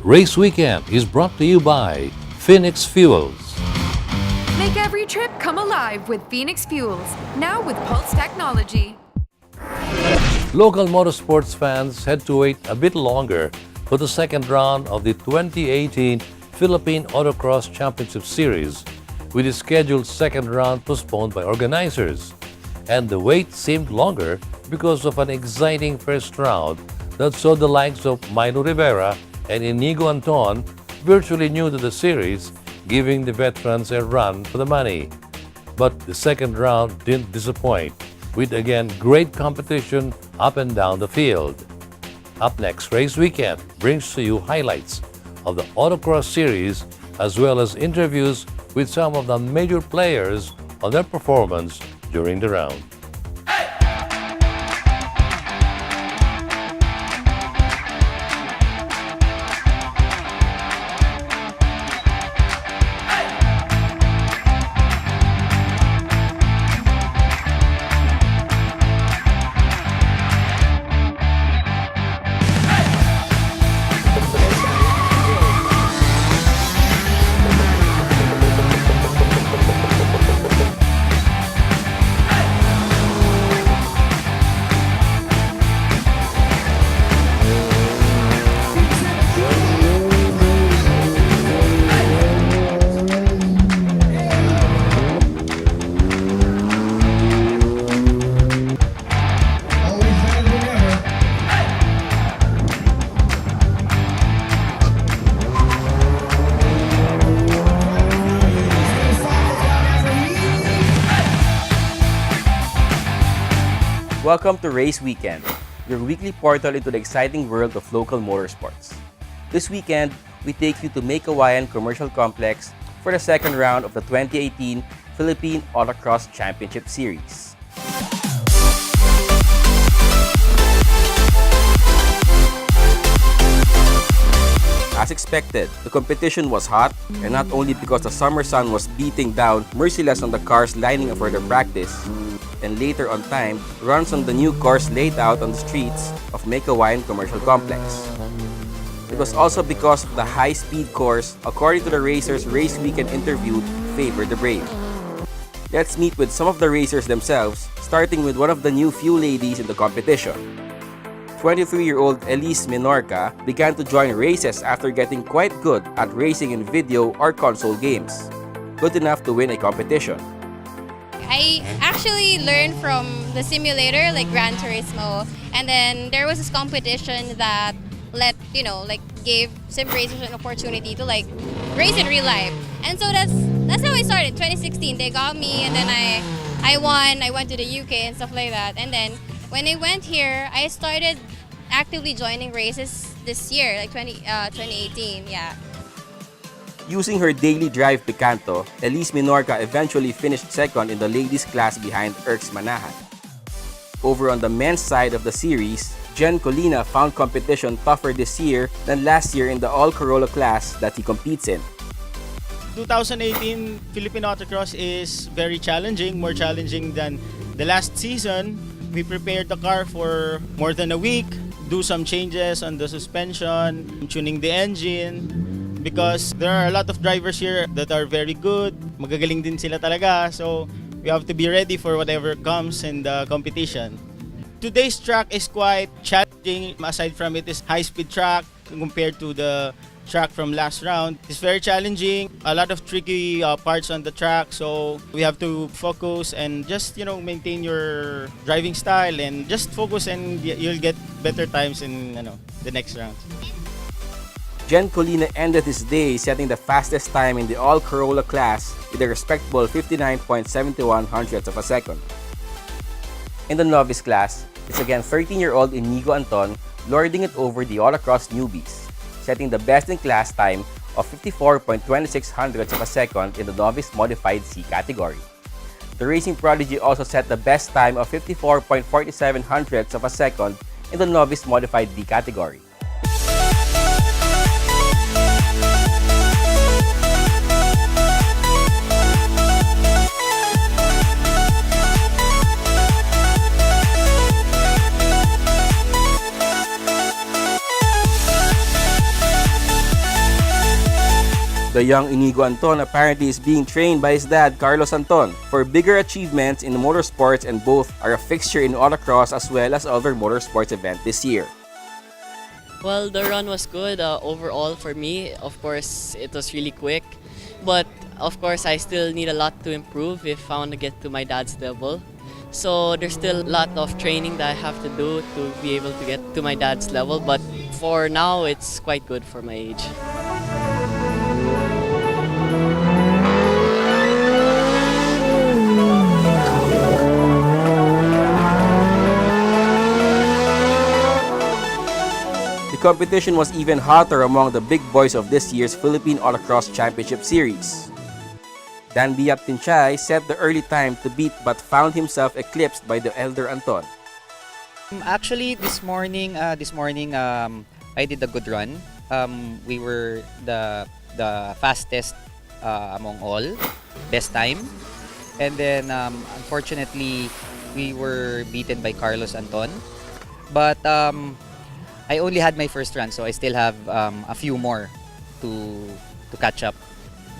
Race Weekend is brought to you by Phoenix Fuels. Make every trip come alive with Phoenix Fuels, now with Pulse technology. Local motorsports fans had to wait a bit longer for the second round of the 2018 Philippine Autocross Championship Series, with the scheduled second round postponed by organizers. And the wait seemed longer because of an exciting first round that saw the likes of Milah Rivera and Iñigo Anton, virtually new to the series, giving the veterans a run for the money. But the second round didn't disappoint, with again great competition up and down the field. Up next, Race Weekend brings to you highlights of the Autocross Series as well as interviews with some of the major players on their performance during the round. Welcome to Race Weekend, your weekly portal into the exciting world of local motorsports. This weekend, we take you to Meycauayan Commercial Complex for the second round of the 2018 Philippine Autocross Championship Series. As expected, the competition was hot, and not only because the summer sun was beating down merciless on the cars lining up for their practice, and later on time, runs on the new course laid out on the streets of Meycauayan Commercial Complex. It was also because the high-speed course, according to the racers Race Weekend interviewed, favored the brave. Let's meet with some of the racers themselves, starting with one of the new few ladies in the competition. 23-year-old Elise Minorca began to join races after getting quite good at racing in video or console games, good enough to win a competition. I actually learned from the simulator like Gran Turismo, and then there was this competition that gave sim racers an opportunity to race in real life. And so that's how I started. 2016 they got me, and then I won. I went to the UK and stuff like that. And then when I went here, I started actively joining races this year, 2018, yeah. Using her daily drive Picanto, Elise Minorca eventually finished second in the ladies class behind Erx Manahan. Over on the men's side of the series, Jen Colina found competition tougher this year than last year in the all-Corolla class that he competes in. 2018 Philippine Autocross is very challenging, more challenging than the last season. We prepared the car for more than a week, do some changes on the suspension, tuning the engine, because there are a lot of drivers here that are very good. Magagaling din sila talaga, so we have to be ready for whatever comes in the competition. Today's track is quite challenging. Aside from it is high-speed track compared to the track from last round. It's very challenging, a lot of tricky parts on the track, so we have to focus and just maintain your driving style and just focus, and you'll get better times in the next round. Jen Colina ended his day setting the fastest time in the all-Corolla class with a respectable 59.71 hundredths of a second. In the novice class, it's again 13-year-old Iñigo Anton lording it over the autocross newbies, setting the best-in-class time of 54.26 hundredths of a second in the novice modified C category. The racing prodigy also set the best time of 54.47 hundredths of a second in the novice modified B category. The young Iñigo Anton apparently is being trained by his dad, Carlos Anton, for bigger achievements in motorsports, and both are a fixture in autocross as well as other motorsports events this year. Well, the run was good overall for me. Of course, it was really quick. But of course, I still need a lot to improve if I want to get to my dad's level. So there's still a lot of training that I have to do to be able to get to my dad's level. But for now, it's quite good for my age. The competition was even hotter among the big boys of this year's Philippine Autocross Championship Series. Danby Yaptinchay set the early time to beat but found himself eclipsed by the elder Anton. Actually, this morning, I did a good run. We were the fastest among all, best time. And then, unfortunately, we were beaten by Carlos Anton. But I only had my first run, so I still have a few more to catch up.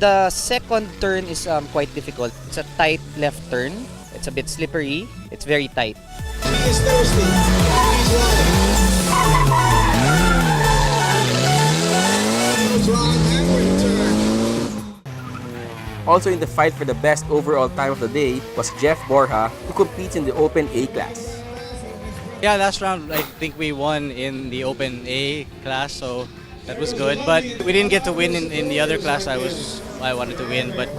The second turn is quite difficult. It's a tight left turn. It's a bit slippery. It's very tight. Also in the fight for the best overall time of the day was Jeff Borja, who competes in the Open A class. Yeah, last round I think we won in the Open A class, so that was good. But we didn't get to win in the other class. I wanted to win, but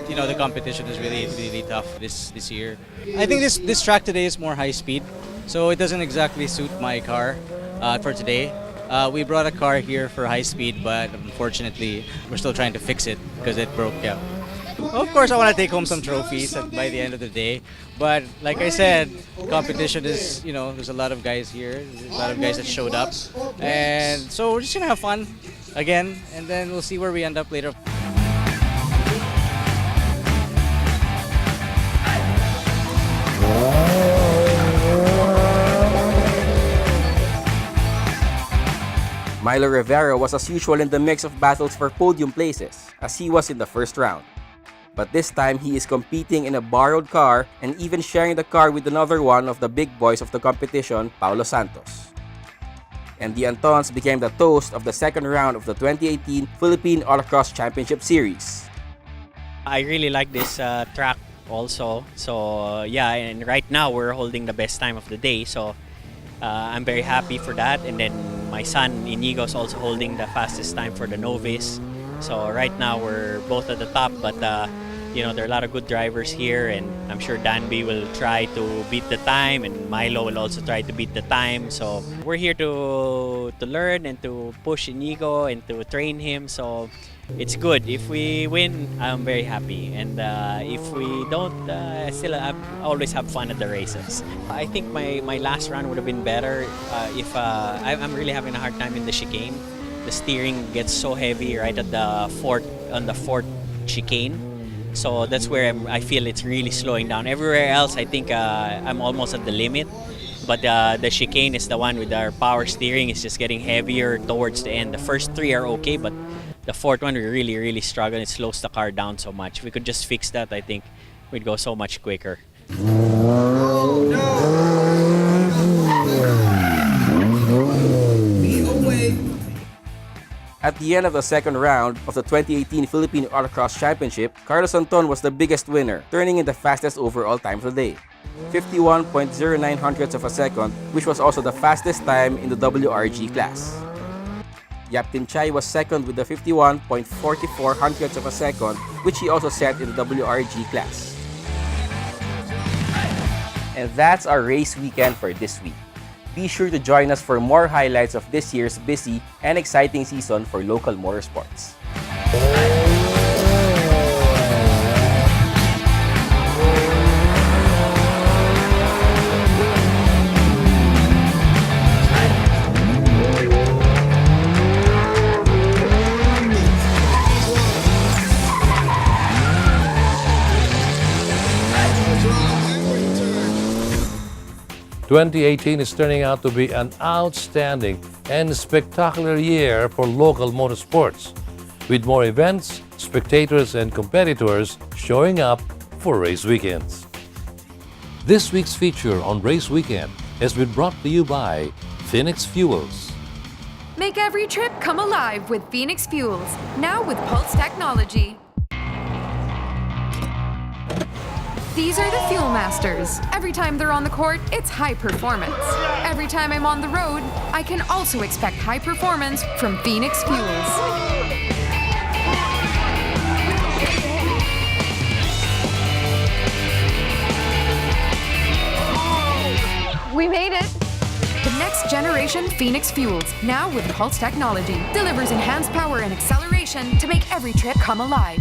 you know, the competition is really tough this year. I think this track today is more high speed, so it doesn't exactly suit my car for today. We brought a car here for high speed, but unfortunately we're still trying to fix it because it broke. Yeah. Of course, I want to take home some trophies by the end of the day. But like I said, competition is, you know, there's a lot of guys here, there's a lot of guys that showed up. And so we're just going to have fun again, and then we'll see where we end up later. Milah Rivera was as usual in the mix of battles for podium places, as he was in the first round. But this time, he is competing in a borrowed car and even sharing the car with another one of the big boys of the competition, Paulo Santos. And the Antons became the toast of the second round of the 2018 Philippine Autocross Championship Series. I really like this track also. So yeah, and right now we're holding the best time of the day. So I'm very happy for that. And then my son Iñigo is also holding the fastest time for the novice. So right now we're both at the top, but you know, there are a lot of good drivers here, and I'm sure Danby will try to beat the time, and Milo will also try to beat the time. So we're here to learn and to push Iñigo and to train him. So it's good. If we win, I'm very happy, and if we don't, I always have fun at the races. I think my last run would have been better if I'm really having a hard time in the chicane. The steering gets so heavy right at the fourth chicane. So that's where I feel it's really slowing down. Everywhere else, I think I'm almost at the limit. But the chicane is the one with our power steering. It's just getting heavier towards the end. The first three are okay, but the fourth one, we really struggle. It slows the car down so much. If we could just fix that, I think we'd go so much quicker. At the end of the second round of the 2018 Philippine Autocross Championship, Carlos Anton was the biggest winner, turning in the fastest overall time of the day, 51.09 hundredths of a second, which was also the fastest time in the WRG class. Yaptinchay was second with the 51.44 hundredths of a second, which he also set in the WRG class. And that's our race weekend for this week. Be sure to join us for more highlights of this year's busy and exciting season for local motorsports. 2018 is turning out to be an outstanding and spectacular year for local motorsports. with more events, spectators, and competitors showing up for race weekends. This week's feature on Race Weekend has been brought to you by Phoenix Fuels. Make every trip come alive with Phoenix Fuels, now with Pulse technology. These are the Fuel Masters. Every time they're on the court, it's high performance. Every time I'm on the road, I can also expect high performance from Phoenix Fuels. We made it! The next generation Phoenix Fuels, now with Pulse technology, delivers enhanced power and acceleration to make every trip come alive.